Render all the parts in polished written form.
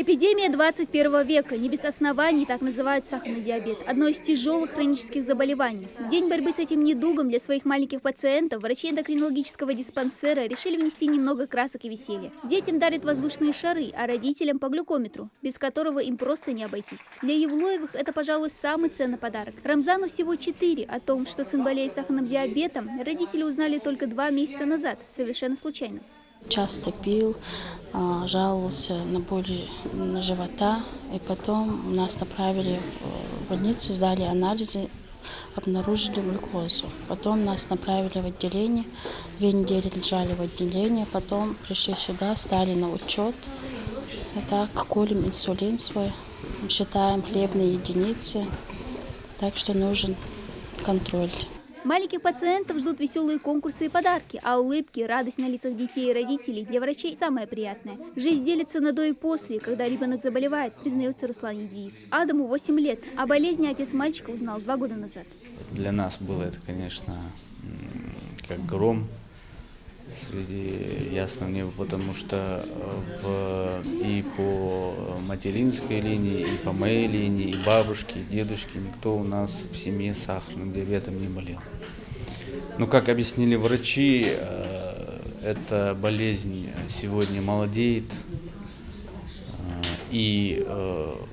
Эпидемия 21 века. Не без оснований так называют сахарный диабет. Одно из тяжелых хронических заболеваний. В день борьбы с этим недугом для своих маленьких пациентов врачи эндокринологического диспансера решили внести немного красок и веселья. Детям дарят воздушные шары, а родителям по глюкометру, без которого им просто не обойтись. Для Евлоевых это, пожалуй, самый ценный подарок. Рамзану всего 4. О том, что сын болеет сахарным диабетом, родители узнали только 2 месяца назад, совершенно случайно. Часто пил, жаловался на боли живота, и потом нас направили в больницу, сдали анализы, обнаружили глюкозу. Потом нас направили в отделение, 2 недели лежали в отделении, потом пришли сюда, стали на учет. И так колем инсулин свой, считаем хлебные единицы, так что нужен контроль. Маленьких пациентов ждут веселые конкурсы и подарки, а улыбки, радость на лицах детей и родителей для врачей самое приятное. Жизнь делится на до и после, когда ребенок заболевает, признается Руслан Едиев. Адаму 8 лет, а болезни отец мальчика узнал 2 года назад. Для нас было это, конечно, как гром среди ясного неба, потому что и по материнской линии, и по моей линии, и бабушке, и дедушке никто у нас в семье сахарным диабетом не болел. Ну, как объяснили врачи, эта болезнь сегодня молодеет, и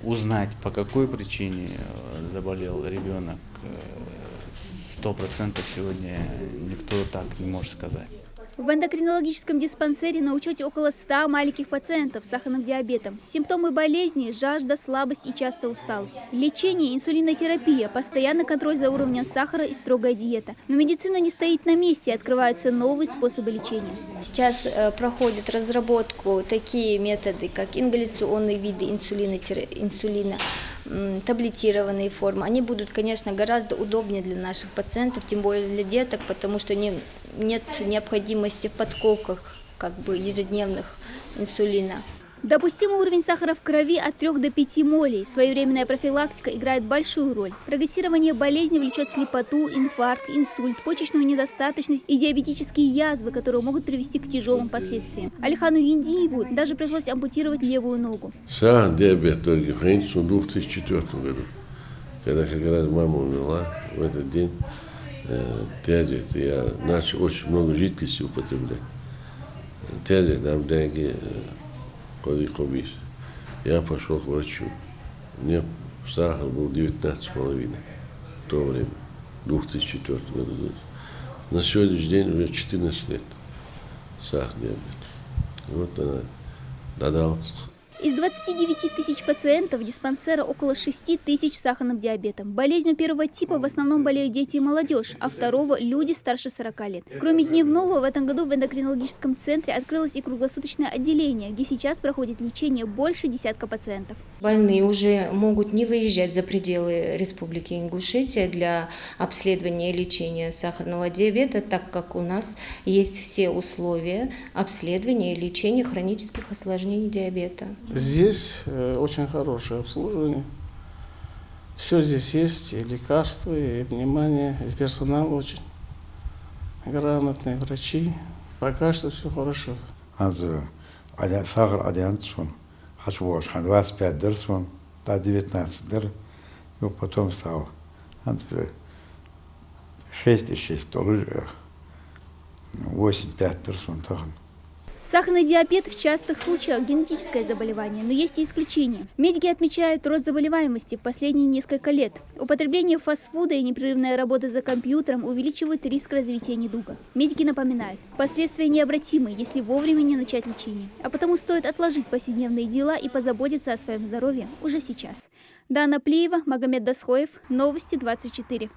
узнать, по какой причине заболел ребенок, 100% сегодня никто так не может сказать. В эндокринологическом диспансере на учете около 100 маленьких пациентов с сахарным диабетом. Симптомы болезни – жажда, слабость и частая усталость. Лечение – инсулинотерапия, постоянный контроль за уровнем сахара и строгая диета. Но медицина не стоит на месте, открываются новые способы лечения. Сейчас проходят разработку такие методы, как ингаляционные виды инсулина, таблетированные формы. Они будут, конечно, гораздо удобнее для наших пациентов, тем более для деток, потому что нет необходимости в подколках ежедневных инсулина. Допустимый уровень сахара в крови от 3 до 5 молей. Своевременная профилактика играет большую роль. Прогрессирование болезни влечет слепоту, инфаркт, инсульт, почечную недостаточность и диабетические язвы, которые могут привести к тяжелым последствиям. Алихану Юндиеву даже пришлось ампутировать левую ногу. Сахарный диабет только в 2004 году, когда как раз мама умерла в этот день. Я начал очень много жидкости употреблять. Я пошел к врачу. У меня сахар был 19,5 в то время, 2004 году. На сегодняшний день уже 14 лет сахарный диабет. Вот она додался. Из 29 тысяч пациентов диспансера около 6 тысяч с сахарным диабетом. Болезнью первого типа в основном болеют дети и молодежь, а второго – люди старше 40 лет. Кроме дневного, в этом году в эндокринологическом центре открылось и круглосуточное отделение, где сейчас проходит лечение больше десятка пациентов. Больные уже могут не выезжать за пределы Республики Ингушетия для обследования и лечения сахарного диабета, так как у нас есть все условия обследования и лечения хронических осложнений диабета. Здесь очень хорошее обслуживание. Все здесь есть, и лекарства, и внимание, и персонал очень грамотные, врачи. Пока что все хорошо. Сахар 11 вон, 25 дырс вон, 19 дыр, и потом стал 6,6, 8,5 дырс вон тахан. Сахарный диабет в частых случаях генетическое заболевание, но есть и исключения. Медики отмечают рост заболеваемости в последние несколько лет. Употребление фастфуда и непрерывная работа за компьютером увеличивают риск развития недуга. Медики напоминают, последствия необратимы, если вовремя не начать лечение. А потому стоит отложить повседневные дела и позаботиться о своем здоровье уже сейчас. Дана Плиева, Магомед Дасхоев, Новости 24.